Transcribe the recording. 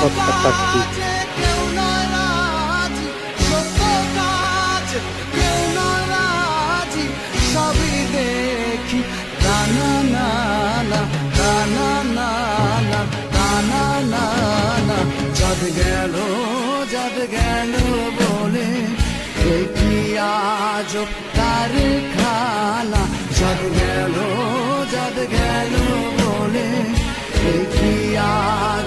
হত্যা সাক্ষী। সবই দেখি টানা না না টানা না না টানা না না চাঁদ গেল বলে দেখি আজ তার খানা চাঁদ গেল বলে দেখি আজ